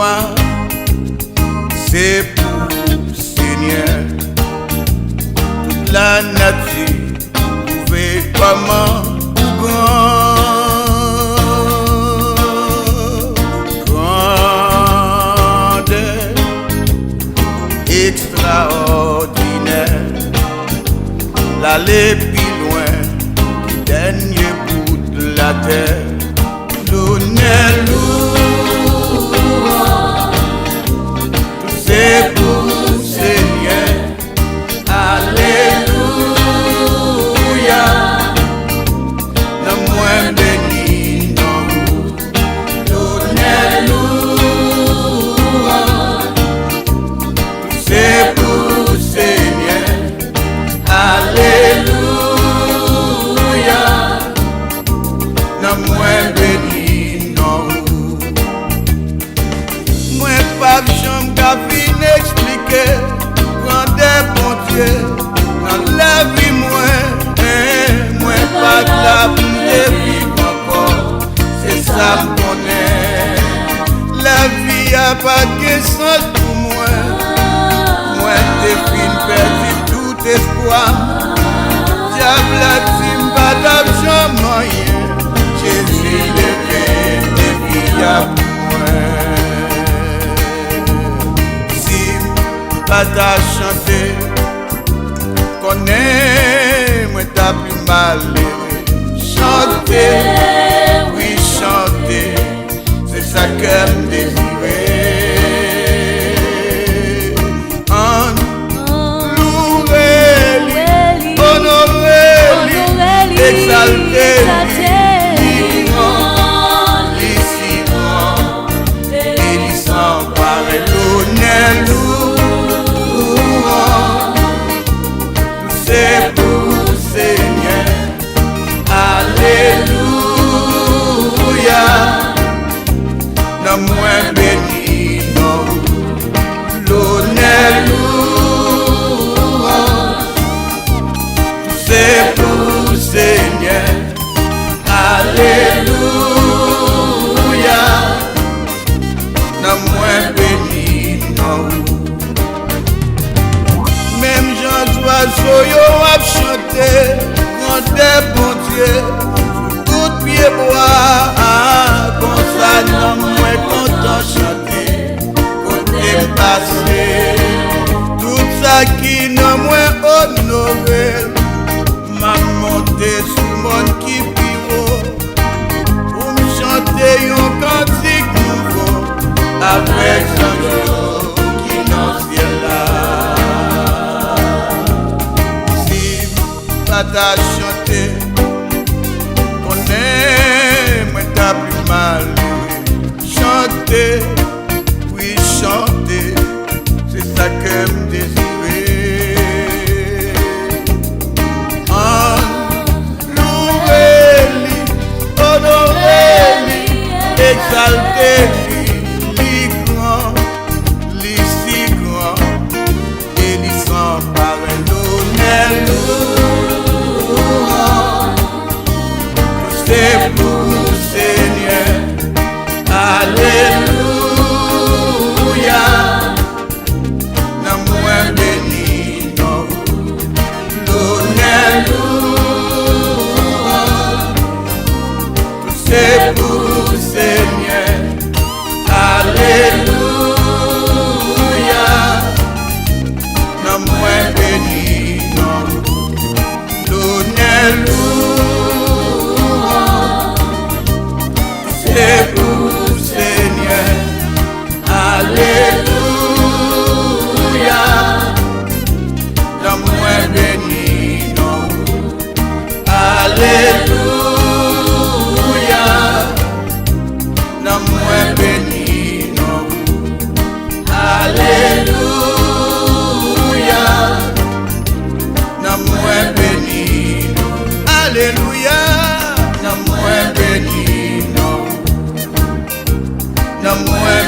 gloire, c'est pour Seigneur. Toute la nature pouvait comment grande, extraordinaire, l'aller plus loin du dernier bout de la terre. C'est pour Seigneur, alléluia. Le moins béni, non, donnez-louange. C'est pour Seigneur, alléluia. Le moins béni, non. Moi pas j'aime qu'à fin expliquer quand est bon Dieu dans la vie moi pas de la vie vivre encore, c'est ça me connaît. La vie a pas de sens pour moi t'es fin perdu tout espoir. Diable a dit pas d'argent moyen, Jésus levé des vies à moi. Pas t'a chanter, connais moi t'as plus malheureux. Chanter, oui chanter, c'est ça que me désirer. Louer-lui, honorer-lui, exalter-lui. C'est pour Seigneur, alléluia. Non moins béni, non, l'honneur louange. C'est pour Seigneur, alléluia. Non moins béni, non. Même Jean d'oiseau yo a chanté, quand est bon Dieu, tout pied bois, bon ça non moins content chanter, côté passé, tout ça qui non moins honoré, m'a monté sous mon qui pivot, pour me chanter un cantique nouveau, avec un jour qui n'en ciel là. T'as chanté, connais, moi t'as plus mal. Chanter, oui chanter, c'est ça que me désirer. Louer-lui, honorer-lui, exalter-lui, lui grand, lui si grand, et lui sans pareil l'honneur. C'est pour Seigneur, alléluia. Non moins béni, non, l'honneur louange. C'est pour Seigneur, alléluia. Non moins béni, non, l'honneur louange. C'est pour Seigneur, alléluia. Le moins béni, non, alléluia. Le moins béni, non, alléluia. Le moins béni, non, alléluia. Le moins béni, non, moins